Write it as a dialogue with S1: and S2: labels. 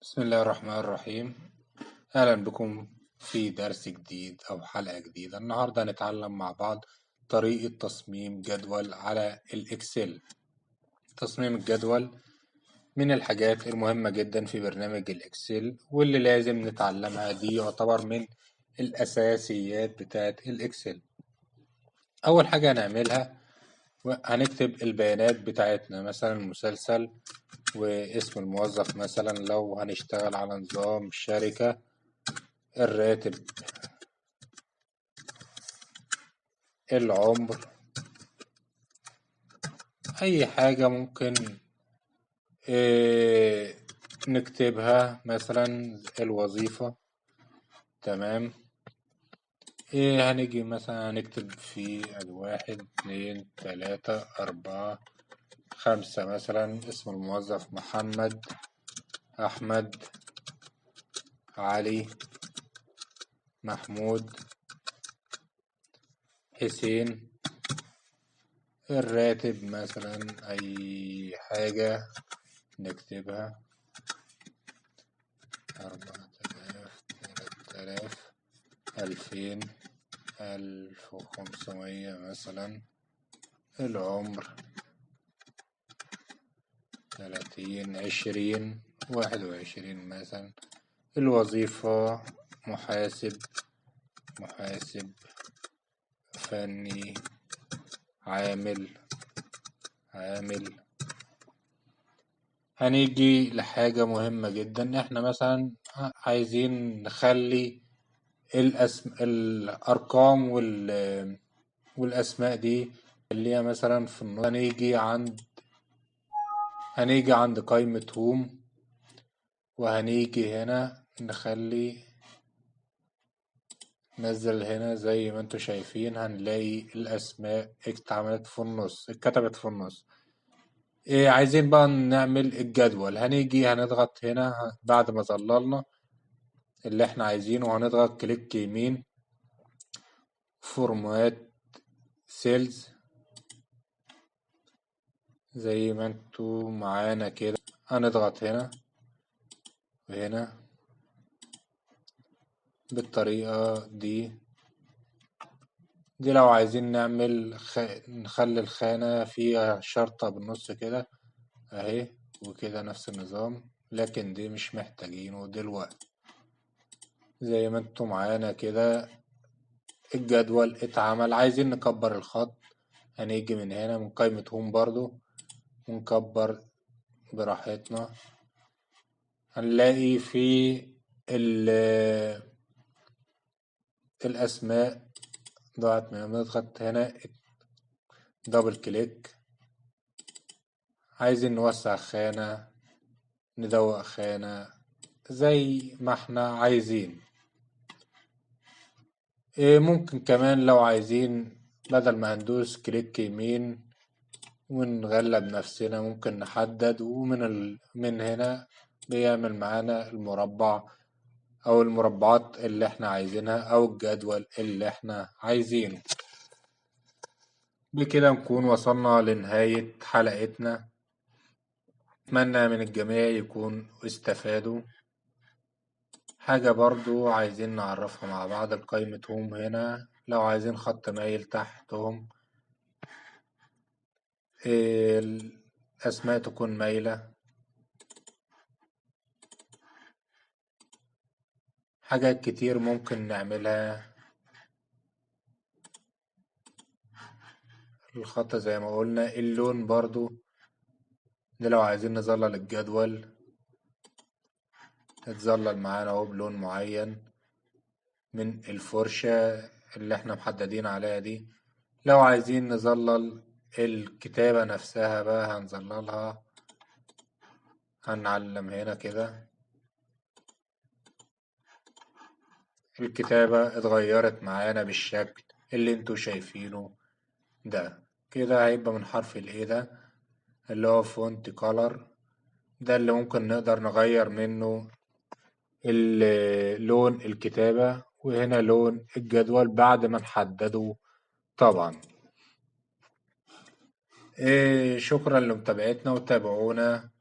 S1: بسم الله الرحمن الرحيم. أهلا بكم في درس جديد أو حلقة جديدة. النهاردة هنتعلم مع بعض طريقة تصميم جدول على الإكسل. تصميم الجدول من الحاجات المهمة جدا في برنامج الإكسل واللي لازم نتعلمها، دي يعتبر من الأساسيات بتاعة الإكسل. أول حاجة هنعملها هنكتب البيانات بتاعتنا، مثلا المسلسل واسم الموظف، مثلا لو هنشتغل على نظام شركة، الراتب، العمر، أي حاجة ممكن نكتبها، مثلا الوظيفة. تمام. هنيجي مثلا هنكتب في 1 2 3 4 5، مثلا اسم الموظف محمد، أحمد، علي، محمود، حسين. الراتب مثلا أي حاجة نكتبها، 4000، 3000، 2000، 1500 مثلا. العمر 30، 20، 21 مثلا. الوظيفة محاسب، محاسب فني، عامل، عامل. هنيجي لحاجة مهمة جدا، احنا مثلا عايزين نخلي الأرقام والأسماء دي اللي هي مثلا في النص. هنيجي عند قائمة هوم، وهنيجي هنا نخلي نزل هنا زي ما انتوا شايفين، هنلاقي الأسماء اتعملت في النص، اتكتبت في النص. عايزين بقى نعمل الجدول، هنيجي هنضغط هنا بعد ما ظللنا اللي احنا عايزينه، وهنضغط كليك يمين، فورمات سيلز، زي ما انتوا معانا كده. هنضغط هنا وهنا بالطريقة دي لو عايزين نعمل نخلي الخانة فيها شرطة بالنص كده اهي، وكده نفس النظام، لكن دي مش محتاجينه دلوقتي. زي ما انتوا معانا كده الجدول اتعمل. عايزين نكبر الخط، هنيجي من هنا من قائمة هوم برضو ونكبر براحتنا. هنلاقي في الأسماء ضاعت مننا، بنضغط هنا دبل كليك. عايزين نوسع خانة، ندوق خانة، زي ما احنا عايزين. ممكن كمان لو عايزين بدل ما هندوس كليك يمين ونغلب نفسنا، ممكن نحدد، من هنا بيعمل معانا المربع او المربعات اللي احنا عايزينها او الجدول اللي احنا عايزينه. بكده نكون وصلنا لنهاية حلقتنا. أتمنى من الجميع يكون استفادوا. حاجة برضو عايزين نعرفها مع بعض، قائمة هوم هنا لو عايزين خط مايل تحتهم، الأسماء تكون مايلة. حاجات كتير ممكن نعملها. الخط زي ما قلنا، اللون برضو ده لو عايزين نظلل الجدول اتظلل معانا اهو بلون معين من الفرشة اللي احنا محددين عليها دي. لو عايزين نظلل الكتابة نفسها بقى هنظللها، هنعلم هنا كده الكتابة اتغيرت معانا بالشكل اللي انتوا شايفينه ده. كده هيبقى من حرف الايه ده اللي هو فونت كولر، ده اللي ممكن نقدر نغير منه لون الكتابة، وهنا لون الجدول بعد ما نحدده طبعا. شكرا لمتابعتنا وتابعونا